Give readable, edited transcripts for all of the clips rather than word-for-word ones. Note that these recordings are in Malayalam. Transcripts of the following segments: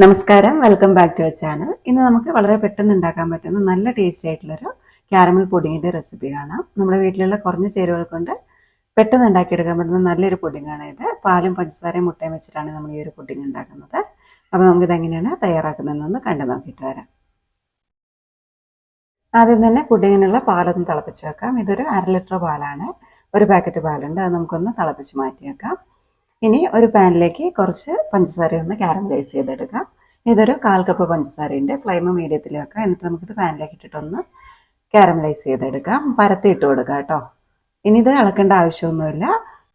നമസ്കാരം, welcome back to our channel. ഇന്ന് നമുക്ക് വളരെ പെട്ടെന്ന് ഉണ്ടാക്കാൻ പറ്റുന്ന നല്ല ടേസ്റ്റി ആയിട്ടുള്ളൊരു ക്യാരമൽ പുഡിങ്ങിന്റെ റെസിപ്പി കാണാം. നമ്മുടെ വീട്ടിലുള്ള കുറഞ്ഞ ചേരുവകൾ കൊണ്ട് പെട്ടെന്ന് ഉണ്ടാക്കിയെടുക്കാൻ പറ്റുന്ന നല്ലൊരു പുഡിങ്ങാണ് ഇത്. പാലും പഞ്ചസാരയും മുട്ടയും വെച്ചിട്ടാണ് നമ്മൾ ഈ ഒരു പുഡിങ് ഉണ്ടാക്കുന്നത്. അപ്പോൾ നമുക്കിത് എങ്ങനെയാണ് തയ്യാറാക്കുന്നതെന്നൊന്ന് കണ്ടു നോക്കിയിട്ട് വരാം. ആദ്യം തന്നെ പുഡിങ്ങിനുള്ള പാലൊന്ന് തിളപ്പിച്ച് വെക്കാം. ഇതൊരു 1/2 ലിറ്റർ പാലാണ്. ഒരു പാക്കറ്റ് പാലുണ്ട്, അത് നമുക്കൊന്ന് തിളപ്പിച്ച് മാറ്റി വെക്കാം. ഇനി ഒരു പാനിലേക്ക് കുറച്ച് പഞ്ചസാര ഒന്ന് കാരമലൈസ് ചെയ്തെടുക്കാം. ഇതൊരു 1/4 കപ്പ് പഞ്ചസാരയുണ്ട്. ഫ്ലെയിം മീഡിയത്തിൽ വെക്കാം. എന്നിട്ട് നമുക്കിത് പാനിലേക്ക് ഇട്ടിട്ടൊന്ന് കാരമലൈസ് ചെയ്തെടുക്കാം. പരത്തി ഇട്ട് കൊടുക്കാം കേട്ടോ. ഇനി ഇത് ഇളക്കേണ്ട ആവശ്യമൊന്നുമില്ല.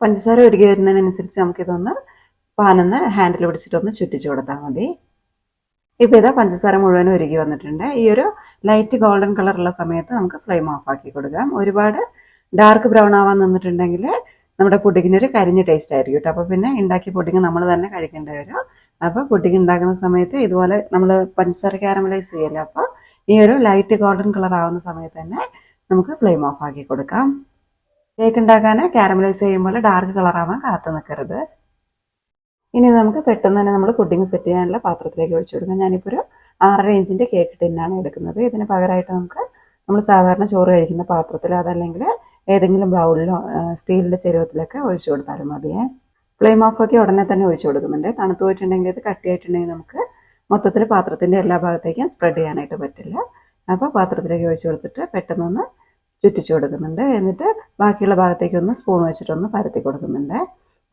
പഞ്ചസാര ഉരുകി വരുന്നതിനനുസരിച്ച് നമുക്കിതൊന്ന് പാനൊന്ന് ഹാൻഡിൽ പിടിച്ചിട്ടൊന്ന് ചുറ്റിച്ചു കൊടുത്താൽ മതി. ഇപ്പോൾ ഇതാ പഞ്ചസാര മുഴുവനും ഉരുകി വന്നിട്ടുണ്ട്. ഈ ഒരു ലൈറ്റ് ഗോൾഡൻ കളറുള്ള സമയത്ത് നമുക്ക് ഫ്ലെയിം ഓഫ് ആക്കി കൊടുക്കാം. ഒരുപാട് ഡാർക്ക് ബ്രൗൺ ആവാൻ നിന്നിട്ടുണ്ടെങ്കിൽ നമ്മുടെ പുഡിങ്ങിനൊരു കരിഞ്ഞ ടേസ്റ്റ് ആയിരിക്കും കേട്ടോ. അപ്പോൾ പിന്നെ ഉണ്ടാക്കിയ പുഡിങ് നമ്മൾ തന്നെ കഴിക്കേണ്ടി വരും. അപ്പോൾ പുഡിങ് ഉണ്ടാക്കുന്ന സമയത്ത് ഇതുപോലെ നമ്മൾ പഞ്ചസാര കാരമലൈസ് ചെയ്യല്ലേ, അപ്പോൾ ഈ ഒരു ലൈറ്റ് ഗോൾഡൻ കളർ ആവുന്ന സമയത്ത് തന്നെ നമുക്ക് ഫ്ലെയിം ഓഫ് ആക്കി കൊടുക്കാം. കേക്ക് ഉണ്ടാക്കാൻ കാരമലൈസ് ചെയ്യുമ്പോൾ ഡാർക്ക് കളർ ആവാൻ കാത്തു നിൽക്കരുത്. ഇനി നമുക്ക് പെട്ടെന്ന് തന്നെ നമ്മൾ പുഡിങ് സെറ്റ് ചെയ്യാനുള്ള പാത്രത്തിലേക്ക് ഒഴിച്ചു കൊടുക്കാം. ഞാനിപ്പോൾ ഒരു 6.5 ഇഞ്ചിൻ്റെ കേക്ക് ടിന്നാണ് എടുക്കുന്നത്. ഇതിന് പകരമായിട്ട് നമുക്ക് നമ്മൾ സാധാരണ ചോറ് കഴിക്കുന്ന പാത്രത്തിൽ, അതല്ലെങ്കിൽ ഏതെങ്കിലും ബൗളിലോ സ്റ്റീലിൻ്റെ ചെരുവത്തിലൊക്കെ ഒഴിച്ചു കൊടുത്താലും മതിയേ. ഫ്ലെയിം ഓഫ് ആക്കി ഉടനെ തന്നെ ഒഴിച്ചു കൊടുക്കുന്നുണ്ട്. തണുത്ത് പോയിട്ടുണ്ടെങ്കിൽ ഇത് കട്ടിയായിട്ടുണ്ടെങ്കിൽ നമുക്ക് മൊത്തത്തിൽ പാത്രത്തിൻ്റെ എല്ലാ ഭാഗത്തേക്കും സ്പ്രെഡ് ചെയ്യാനായിട്ട് പറ്റില്ല. അപ്പോൾ പാത്രത്തിലേക്ക് ഒഴിച്ചു കൊടുത്തിട്ട് പെട്ടെന്നൊന്ന് ചുറ്റിച്ചു കൊടുക്കുന്നുണ്ട്. എന്നിട്ട് ബാക്കിയുള്ള ഭാഗത്തേക്ക് ഒന്ന് സ്പൂൺ വെച്ചിട്ടൊന്ന് പരത്തി കൊടുക്കുന്നുണ്ട്.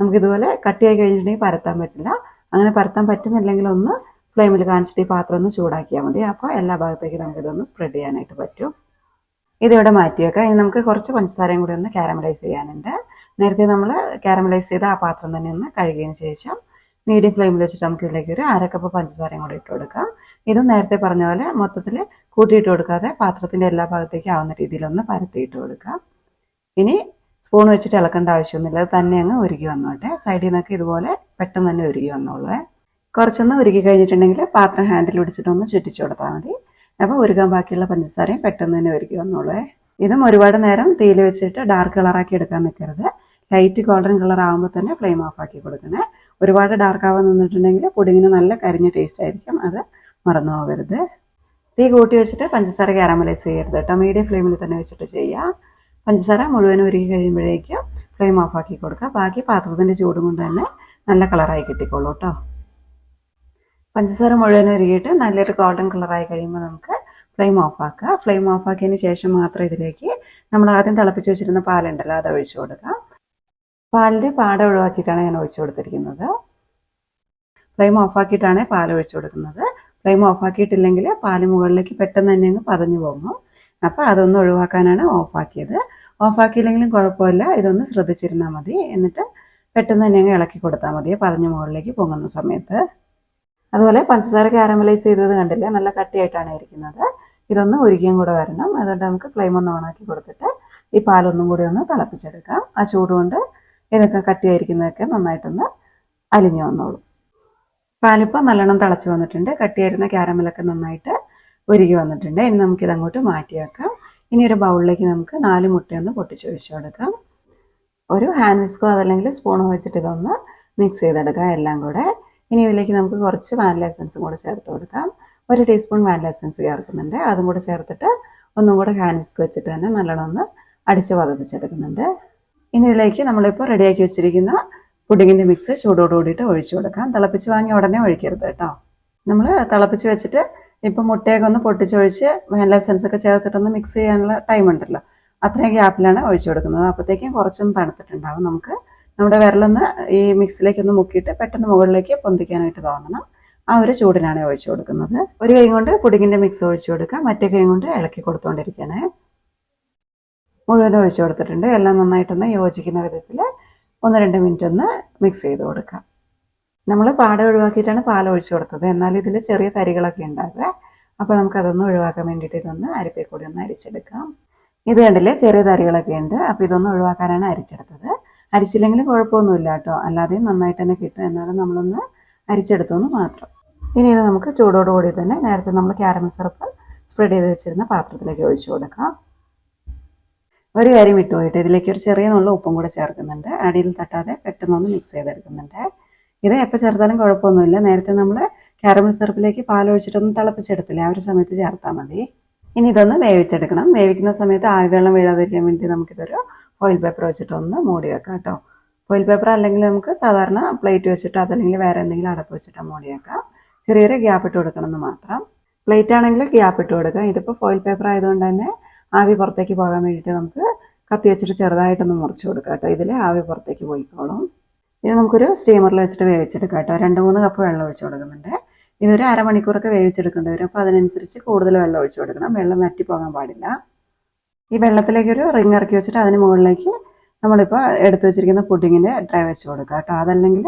നമുക്കിതുപോലെ കട്ടിയായി കഴിഞ്ഞിട്ടുണ്ടെങ്കിൽ പരത്താൻ പറ്റില്ല. അങ്ങനെ പരത്താൻ പറ്റുന്നില്ലെങ്കിൽ ഒന്ന് ഫ്ലെയിമിൽ കാണിച്ചിട്ട് ഈ പാത്രം ഒന്ന് ചൂടാക്കിയാൽ മതി. അപ്പോൾ എല്ലാ ഭാഗത്തേക്കും നമുക്കിതൊന്ന് സ്പ്രെഡ് ചെയ്യാനായിട്ട് പറ്റും. ഇതിവിടെ മാറ്റി വെക്കാം. ഇനി നമുക്ക് കുറച്ച് പഞ്ചസാരയും കൂടി ഒന്ന് കാരമലൈസ് ചെയ്യാനുണ്ട്. നേരത്തെ നമ്മൾ കാരമലൈസ് ചെയ്ത ആ പാത്രം തന്നെ ഒന്ന് കഴുകിയതിന് ശേഷം മീഡിയം ഫ്ലെയിമിൽ വെച്ചിട്ട് നമുക്ക് ഇതിലേക്ക് ഒരു 1/2 കപ്പ് പഞ്ചസാരയും കൂടി ഇട്ട് കൊടുക്കാം. ഇതും നേരത്തെ പറഞ്ഞ പോലെ മൊത്തത്തിൽ കൂട്ടിയിട്ട് കൊടുക്കാതെ പാത്രത്തിൻ്റെ എല്ലാ ഭാഗത്തേക്കും ആവുന്ന രീതിയിലൊന്ന് പരത്തിയിട്ട് കൊടുക്കാം. ഇനി സ്പൂൺ വെച്ചിട്ട് ഇളക്കേണ്ട ആവശ്യമൊന്നുമില്ല, അത് തന്നെ അങ്ങ് ഉരുകി വന്നോട്ടെ. സൈഡിൽ നിന്നൊക്കെ ഇതുപോലെ പെട്ടെന്ന് തന്നെ ഉരുകി വന്നോളൂ. കുറച്ചൊന്ന് ഉരുകി കഴിഞ്ഞിട്ടുണ്ടെങ്കിൽ പാത്രം ഹാൻഡിൽ പിടിച്ചിട്ടൊന്ന് ചുറ്റിച്ചു കൊടുത്താൽ മതി. അപ്പോൾ ഉരുകാൻ ബാക്കിയുള്ള പഞ്ചസാരയും പെട്ടെന്ന് തന്നെ ഉരുകി വന്നോളൂ. ഇതും ഒരുപാട് നേരം തീയിൽ വെച്ചിട്ട് ഡാർക്ക് കളറാക്കി എടുക്കാൻ നിൽക്കരുത്. ലൈറ്റ് ഗോൾഡൻ കളർ ആകുമ്പോൾ തന്നെ ഫ്ലെയിം ഓഫ് ആക്കി കൊടുക്കണേ. ഒരുപാട് ഡാർക്ക് ആവാൻ നിന്നിട്ടുണ്ടെങ്കിൽ പുഡിങ്ങിന് നല്ല കരിഞ്ഞ ടേസ്റ്റ് ആയിരിക്കും, അത് മറന്നു പോകരുത്. തീ കൂട്ടി വെച്ചിട്ട് പഞ്ചസാര കാരമലൈസ് ചെയ്യരുത് കേട്ടോ. മീഡിയം ഫ്ലെയിമിൽ തന്നെ വെച്ചിട്ട് ചെയ്യുക. പഞ്ചസാര മുഴുവനും ഉരുകി കഴിയുമ്പോഴേക്കും ഫ്ലെയിം ഓഫ് ആക്കി കൊടുക്കുക. ബാക്കി പാത്രത്തിൻ്റെ ചൂടും കൊണ്ട് തന്നെ നല്ല കളറായി കിട്ടിക്കോളൂ കേട്ടോ. പഞ്ചസാര മുഴുവനും ഉരുകിയിട്ട് നല്ലൊരു ഗോൾഡൻ കളറായി കഴിയുമ്പോൾ നമുക്ക് ഫ്ലെയിം ഓഫ് ആക്കുക. ഫ്ലെയിം ഓഫ് ആക്കിയതിന് ശേഷം മാത്രം ഇതിലേക്ക് നമ്മൾ ആദ്യം തിളപ്പിച്ച് വെച്ചിരുന്ന പാലുണ്ടല്ലോ, അത് ഒഴിച്ചു കൊടുക്കാം. പാലിൻ്റെ പാട ഒഴിവാക്കിയിട്ടാണ് ഞാൻ ഒഴിച്ചു കൊടുത്തിരിക്കുന്നത്. ഫ്ലെയിം ഓഫ് ആക്കിയിട്ടാണ് പാൽ ഒഴിച്ചു കൊടുക്കുന്നത്. ഫ്ലെയിം ഓഫ് ആക്കിയിട്ടില്ലെങ്കിൽ പാല് മുകളിലേക്ക് പെട്ടെന്ന് തന്നെ അങ്ങ് പതഞ്ഞു പോകും. അപ്പോൾ അതൊന്ന് ഒഴിവാക്കാനാണ് ഓഫാക്കിയത്. ഓഫാക്കിയില്ലെങ്കിലും കുഴപ്പമില്ല, ഇതൊന്ന് ശ്രദ്ധിച്ചിരുന്നാൽ മതി. എന്നിട്ട് പെട്ടെന്ന് തന്നെ അങ്ങ് ഇളക്കി കൊടുത്താൽ മതി പതഞ്ഞ് മുകളിലേക്ക് പൊങ്ങുന്ന സമയത്ത്. അതുപോലെ പഞ്ചസാര കാരമലൈസ് ചെയ്തത് കണ്ടില്ലേ, നല്ല കട്ടിയായിട്ടാണ് ഇരിക്കുന്നത്. ഇതൊന്ന് ഉരുകിയും കൂടെ വരണം. അതുകൊണ്ട് നമുക്ക് ഫ്ലെയിം ഒന്ന് ഓണാക്കി കൊടുത്തിട്ട് ഈ പാലൊന്നും കൂടി ഒന്ന് തിളപ്പിച്ചെടുക്കാം. ആ ചൂടുകൊണ്ട് ഇതൊക്കെ കട്ടിയായിരിക്കുന്നതൊക്കെ നന്നായിട്ടൊന്ന് അലിഞ്ഞു വന്നോളും. പാലിപ്പോൾ നല്ലോണം തിളച്ച് വന്നിട്ടുണ്ട്. കട്ടിയായിരുന്ന കാരമലൊക്കെ നന്നായിട്ട് ഉരുകി വന്നിട്ടുണ്ട്. ഇനി നമുക്കിത് അങ്ങോട്ട് മാറ്റി വെക്കാം. ഇനി ഒരു ബൗളിലേക്ക് നമുക്ക് 4 മുട്ടയൊന്ന് പൊട്ടിച്ചൊഴിച്ച് കൊടുക്കാം. ഒരു ഹാൻഡ് വിസ്കോ അതല്ലെങ്കിൽ സ്പൂണോ വെച്ചിട്ട് ഇതൊന്ന് മിക്സ് ചെയ്തെടുക്കാം എല്ലാം കൂടെ. ഇനി ഇതിലേക്ക് നമുക്ക് കുറച്ച് വാനില എസൻസും കൂടെ ചേർത്ത് കൊടുക്കാം. 1 ടീസ്പൂൺ വാനില എസൻസ് ചേർക്കുന്നുണ്ട്. അതും കൂടെ ചേർത്തിട്ട് ഒന്നും കൂടെ ഹാൻഡ് വിസ്ക് വെച്ചിട്ട് തന്നെ നല്ലോണം ഒന്ന് അടിച്ച് പതപ്പിച്ചെടുക്കുന്നുണ്ട്. ഇനി ഇതിലേക്ക് നമ്മളിപ്പോൾ റെഡിയാക്കി വെച്ചിരിക്കുന്ന പുഡിങ്ങിൻ്റെ മിക്സ് ചൂടോട് കൂടിയിട്ട് ഒഴിച്ചു കൊടുക്കാം. തിളപ്പിച്ച് വാങ്ങി ഉടനെ ഒഴിക്കരുത് കേട്ടോ. നമ്മൾ തിളപ്പിച്ച് വെച്ചിട്ട് ഇപ്പം മുട്ടയൊക്കെ ഒന്ന് പൊട്ടിച്ചൊഴിച്ച് വാനില എസൻസ് ഒക്കെ ചേർത്തിട്ടൊന്ന് മിക്സ് ചെയ്യാനുള്ള ടൈം ഉണ്ടല്ലോ, അത്രയും ഗ്യാപ്പിലാണ് ഒഴിച്ചു കൊടുക്കുന്നത്. അപ്പോഴത്തേക്കും കുറച്ചൊന്ന് തണുത്തിട്ടുണ്ടാകും. നമുക്ക് നമ്മുടെ വിരലൊന്ന് ഈ മിക്സിലേക്കൊന്ന് മുക്കിയിട്ട് പെട്ടെന്ന് മുകളിലേക്ക് പൊന്തിക്കാനായിട്ട് തോന്നണം. ആ ഒരു ചൂടിനാണ് ഒഴിച്ചു കൊടുക്കുന്നത്. ഒരു കൈ കൊണ്ട് പുഡിങ്ങിൻ്റെ മിക്സ് ഒഴിച്ചു കൊടുക്കുക, മറ്റേ കൈ കൊണ്ട് ഇളക്കി കൊടുത്തുകൊണ്ടിരിക്കണേ. മുഴുവനും ഒഴിച്ചു കൊടുത്തിട്ടുണ്ട്. എല്ലാം നന്നായിട്ടൊന്ന് യോജിക്കുന്ന വിധത്തിൽ 1-2 മിനിറ്റ് ഒന്ന് മിക്സ് ചെയ്ത് കൊടുക്കാം. നമ്മൾ പാട ഒഴിവാക്കിയിട്ടാണ് പാൽ ഒഴിച്ചു കൊടുത്തത്, എന്നാൽ ഇതിൽ ചെറിയ തരികളൊക്കെ ഉണ്ടാകുക. അപ്പോൾ നമുക്കതൊന്ന് ഒഴിവാക്കാൻ വേണ്ടിയിട്ട് ഇതൊന്ന് അരിപ്പയിൽ കൂടി ഒന്ന് അരിച്ചെടുക്കാം. ഇത് കണ്ടില്ലേ, ചെറിയ തരികളൊക്കെ ഉണ്ട്. അപ്പോൾ ഇതൊന്ന് ഒഴിവാക്കാനാണ് അരിച്ചെടുത്തത്. അരിച്ചില്ലെങ്കിലും കുഴപ്പമൊന്നുമില്ല കേട്ടോ, അല്ലാതെയും നന്നായിട്ട് തന്നെ കിട്ടും. എന്നാലും നമ്മളൊന്ന് അരിച്ചെടുത്തെന്ന് മാത്രം. ഇനി ഇത് നമുക്ക് ചൂടോടുകൂടി തന്നെ നേരത്തെ നമ്മൾ കാരമൽ സിറപ്പ് സ്പ്രെഡ് ചെയ്ത് വെച്ചിരുന്ന പാത്രത്തിലേക്ക് ഒഴിച്ചു കൊടുക്കാം. ഒരു കാര്യം വിട്ടുപോയിട്ട് ഇതിലേക്ക് ഒരു ചെറിയ നുള്ള ഉപ്പും കൂടെ ചേർക്കുന്നുണ്ട്. അടിയിൽ തട്ടാതെ പെട്ടെന്നൊന്ന് മിക്സ് ചെയ്തെടുക്കുന്നുണ്ട്. ഇത് എപ്പോൾ ചേർത്താലും കുഴപ്പമൊന്നുമില്ല. നേരത്തെ നമ്മൾ കാരമൽ സിറപ്പിലേക്ക് പാൽ ഒഴിച്ചിട്ടൊന്ന് തിളപ്പിച്ചെടുത്തില്ലേ, ആ ഒരു സമയത്ത് ചേർത്താൽ മതി. ഇനി ഇതൊന്ന് വേവിച്ചെടുക്കണം. വേവിക്കുന്ന സമയത്ത് ആവിവെള്ളം വീഴാതിരിക്കാൻ വേണ്ടി നമുക്കിതൊരു ഫോയിൽ പേപ്പർ വെച്ചിട്ടൊന്ന് മൂടി വെക്കാം കേട്ടോ. ഫോയിൽ പേപ്പർ അല്ലെങ്കിൽ നമുക്ക് സാധാരണ പ്ലേറ്റ് വെച്ചിട്ട് അതല്ലെങ്കിൽ വേറെ എന്തെങ്കിലും അടപ്പ് വെച്ചിട്ട് മൂടി വെക്കാം. ചെറിയൊരു ഗ്യാപ്പ് ഇട്ട് കൊടുക്കണം എന്ന് മാത്രം. പ്ലേറ്റ് ആണെങ്കിൽ ഗ്യാപ്പ് ഇട്ട് കൊടുക്കാം. ഇതിപ്പോൾ ഫോയിൽ പേപ്പർ ആയതുകൊണ്ട് തന്നെ ആവി പുറത്തേക്ക് പോകാൻ വേണ്ടിയിട്ട് നമുക്ക് കത്തി വെച്ചിട്ട് ചെറുതായിട്ടൊന്ന് മുറിച്ച് കൊടുക്കാം കേട്ടോ. ഇതിൽ ആവി പുറത്തേക്ക് പോയിക്കോളും. ഇത് നമുക്കൊരു സ്റ്റീമറിൽ വെച്ചിട്ട് വേവിച്ചെടുക്കാം കേട്ടോ. 2-3 കപ്പ് വെള്ളം ഒഴിച്ച് കൊടുക്കുന്നുണ്ട്. ഇതൊരു അരമണിക്കൂറൊക്കെ വേവിച്ചെടുക്കേണ്ടി വരും. അപ്പോൾ അതിനനുസരിച്ച് കൂടുതൽ വെള്ളം ഒഴിച്ച് കൊടുക്കണം. വെള്ളം വറ്റി പോകാൻ പാടില്ല. ഈ വെള്ളത്തിലേക്ക് ഒരു റിങ് ഇറക്കി വെച്ചിട്ട് അതിന് മുകളിലേക്ക് നമ്മളിപ്പോൾ എടുത്തു വെച്ചിരിക്കുന്ന പുഡിങ്ങിൻ്റെ ട്രേ വെച്ച് കൊടുക്കുക കേട്ടോ. അതല്ലെങ്കിൽ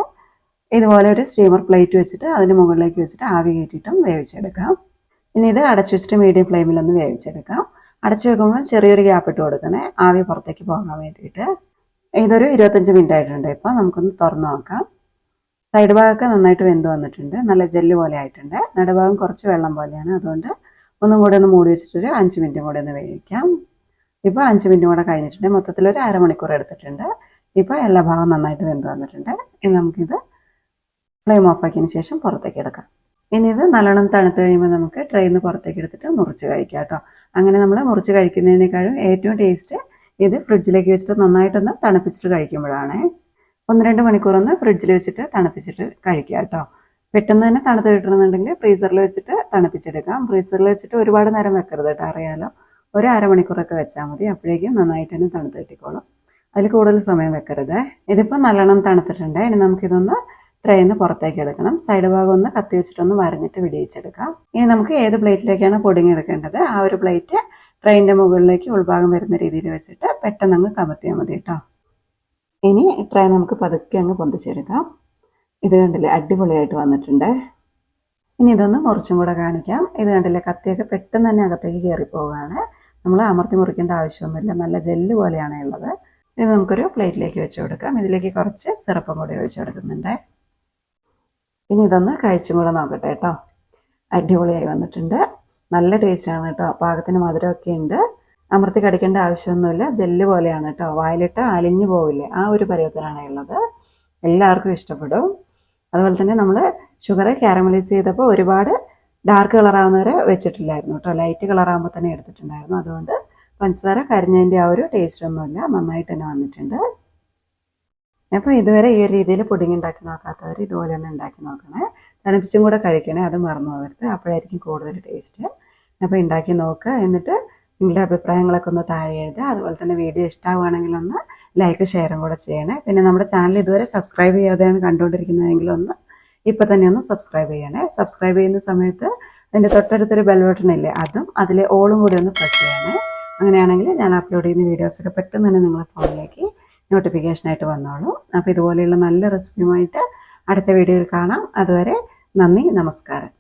ഇതുപോലെ ഒരു സ്റ്റീമർ പ്ലേറ്റ് വെച്ചിട്ട് അതിന് മുകളിലേക്ക് വെച്ചിട്ട് ആവി കയറ്റിയിട്ടും വേവിച്ചെടുക്കാം. ഇനി ഇത് അടച്ചു വെച്ചിട്ട് മീഡിയം ഫ്ലെയിമിലൊന്ന് വേവിച്ചെടുക്കാം. അടച്ചു വെക്കുമ്പോൾ ചെറിയൊരു ഗ്യാപ്പ് ഇട്ട് കൊടുക്കണേ, ആവി പുറത്തേക്ക് പോകാൻ വേണ്ടിയിട്ട്. ഇതൊരു 25 മിനിറ്റ് ആയിട്ടുണ്ട്. ഇപ്പോൾ നമുക്കൊന്ന് തുറന്നു നോക്കാം. സൈഡ് ഭാഗമൊക്കെ നന്നായിട്ട് വെന്ത് വന്നിട്ടുണ്ട്. നല്ല ജെല്ല് പോലെ ആയിട്ടുണ്ട്. നടുഭാഗം കുറച്ച് വെള്ളം പോലെയാണ്. അതുകൊണ്ട് ഒന്നും കൂടെ ഒന്ന് മൂടി വെച്ചിട്ടൊരു 5 മിനിറ്റും കൂടെ ഒന്ന് വേവിക്കാം. ഇപ്പോൾ 5 മിനിറ്റും കൂടെ കഴിഞ്ഞിട്ടുണ്ട്. മൊത്തത്തിലൊരു അരമണിക്കൂർ എടുത്തിട്ടുണ്ട്. ഇപ്പോൾ എല്ലാ ഭാഗവും നന്നായിട്ട് വെന്ത് വന്നിട്ടുണ്ട്. ഇനി നമുക്കിത് ഫ്ലെയിം ഓഫാക്കിയതിന് ശേഷം പുറത്തേക്ക് എടുക്കാം. ഇനി ഇത് നല്ലോണം തണുത്ത് കഴിയുമ്പോൾ നമുക്ക് ട്രെയിൽ നിന്ന് പുറത്തേക്ക് എടുത്തിട്ട് മുറിച്ച് കഴിക്കാം കേട്ടോ. അങ്ങനെ നമ്മൾ മുറിച്ച് കഴിക്കുന്നതിനേക്കാളും ഏറ്റവും ടേസ്റ്റ് ഇത് ഫ്രിഡ്ജിലേക്ക് വെച്ചിട്ട് നന്നായിട്ടൊന്ന് തണുപ്പിച്ചിട്ട് കഴിക്കുമ്പോഴാണ്. 1-2 മണിക്കൂറൊന്ന് ഫ്രിഡ്ജിൽ വെച്ചിട്ട് തണുപ്പിച്ചിട്ട് കഴിക്കുക കേട്ടോ. പെട്ടെന്ന് തന്നെ തണുത്ത് കിട്ടണമെന്നുണ്ടെങ്കിൽ ഫ്രീസറിൽ വെച്ചിട്ട് തണുപ്പിച്ചെടുക്കാം. ഫ്രീസറിൽ വെച്ചിട്ട് ഒരുപാട് നേരം വെക്കരുത് കേട്ടോ, അറിയാലോ. ഒരു അരമണിക്കൂറൊക്കെ വെച്ചാൽ മതി. അപ്പോഴേക്കും നന്നായിട്ട് തന്നെ തണുത്ത് കിട്ടിക്കോളും. അതിൽ കൂടുതൽ സമയം വെക്കരുത്. ഇതിപ്പോൾ നല്ലോണം തണുത്തിട്ടുണ്ട്. ഇനി നമുക്കിതൊന്ന് ട്രെയിൽ നിന്ന് പുറത്തേക്ക് എടുക്കണം. സൈഡ് ഭാഗം ഒന്ന് കത്തി വെച്ചിട്ടൊന്ന് വരഞ്ഞിട്ട് വിടിയിച്ചെടുക്കാം. ഇനി നമുക്ക് ഏത് പ്ലേറ്റിലേക്കാണ് പുഡിങ് എടുക്കേണ്ടത് ആ ഒരു പ്ലേറ്റ് ട്രെയിനിൻ്റെ മുകളിലേക്ക് ഉൾഭാഗം വരുന്ന രീതിയിൽ വെച്ചിട്ട് പെട്ടെന്ന് അങ്ങ് കമത്തിയാൽ മതി കേട്ടോ. ഇനി ട്രേ നമുക്ക് പതുക്കെ അങ്ങ് പൊന്തിച്ചെടുക്കാം. ഇത് കണ്ടില്ലേ, അടിപൊളിയായിട്ട് വന്നിട്ടുണ്ട്. ഇനി ഇതൊന്ന് മുറിച്ചും കൂടെ കാണിക്കാം. ഇത് കണ്ടില്ലേ, കത്തിയൊക്കെ പെട്ടെന്ന് തന്നെ അകത്തേക്ക് കയറിപ്പോവുകയാണ്. നമ്മൾ അമർത്തി മുറിക്കേണ്ട ആവശ്യമൊന്നുമില്ല. നല്ല ജെല്ല് പോലെയാണ് ഉള്ളത്. ഇത് നമുക്കൊരു പ്ലേറ്റിലേക്ക് വെച്ച് കൊടുക്കാം. ഇതിലേക്ക് കുറച്ച് സിറപ്പും കൂടി ഒഴിച്ചു കൊടുക്കുന്നുണ്ട്. ഇനി ഇതൊന്ന് കഴിച്ചും കൂടെ നോക്കട്ടെ കേട്ടോ. അടിപൊളിയായി വന്നിട്ടുണ്ട്. നല്ല ടേസ്റ്റാണ് കേട്ടോ. പാകത്തിന് മധുരമൊക്കെ ഉണ്ട്. അമർത്തി കടിക്കേണ്ട ആവശ്യമൊന്നുമില്ല. ജെല്ല് പോലെയാണ് കേട്ടോ. വായിലിട്ട് അലിഞ്ഞു പോവില്ലേ, ആ ഒരു പരുവത്തിലാണ് ഉള്ളത്. എല്ലാവർക്കും ഇഷ്ടപ്പെടും. അതുപോലെ തന്നെ നമ്മൾ ഷുഗർ കാരമലൈസ് ചെയ്തപ്പോൾ ഒരുപാട് ഡാർക്ക് കളറാവുന്നവരെ വെച്ചിട്ടില്ലായിരുന്നു കേട്ടോ. ലൈറ്റ് കളറാകുമ്പോൾ തന്നെ എടുത്തിട്ടുണ്ടായിരുന്നു. അതുകൊണ്ട് പഞ്ചസാര കരിഞ്ഞതിൻ്റെ ആ ഒരു ടേസ്റ്റ് ഒന്നുമില്ല. നന്നായിട്ട് തന്നെ വന്നിട്ടുണ്ട്. അപ്പോൾ ഇതുവരെ ഈ ഒരു രീതിയിൽ പുഡിങ് ഉണ്ടാക്കി നോക്കാത്തവർ ഇതുപോലെ ഒന്ന് ഉണ്ടാക്കി നോക്കണേ. തണുപ്പിച്ചും കൂടെ കഴിക്കണേ, അത് മറന്നു പോകരുത്. അപ്പോഴായിരിക്കും കൂടുതൽ ടേസ്റ്റ്. അപ്പോൾ ഉണ്ടാക്കി നോക്കുക. എന്നിട്ട് നിങ്ങളുടെ അഭിപ്രായങ്ങളൊക്കെ ഒന്ന് താഴെ എഴുതുക. അതുപോലെ തന്നെ വീഡിയോ ഇഷ്ടമാവുകയാണെങ്കിൽ ഒന്ന് ലൈക്ക് ഷെയറും കൂടെ ചെയ്യണേ. പിന്നെ നമ്മുടെ ചാനൽ ഇതുവരെ സബ്സ്ക്രൈബ് ചെയ്യാതെയാണ് കണ്ടുകൊണ്ടിരിക്കുന്നതെങ്കിൽ ഒന്ന് ഇപ്പം തന്നെ ഒന്ന് സബ്സ്ക്രൈബ് ചെയ്യണേ. സബ്സ്ക്രൈബ് ചെയ്യുന്ന സമയത്ത് അതിൻ്റെ തൊട്ടടുത്തൊരു ബെൽ ബട്ടൺ ഇല്ലേ, അതും അതിലെ ഓളും കൂടി ഒന്ന് പ്രസ് ചെയ്യണേ. അങ്ങനെയാണെങ്കിൽ ഞാൻ അപ്ലോഡ് ചെയ്യുന്ന വീഡിയോസൊക്കെ പെട്ടെന്ന് തന്നെ നിങ്ങളുടെ ഫോണിലേക്ക് നോട്ടിഫിക്കേഷനായിട്ട് വന്നോളൂ. അപ്പോൾ ഇതുപോലെയുള്ള നല്ല റെസിപ്പിയുമായിട്ട് അടുത്ത വീഡിയോയിൽ കാണാം. അതുവരെ നന്ദി, നമസ്കാരം.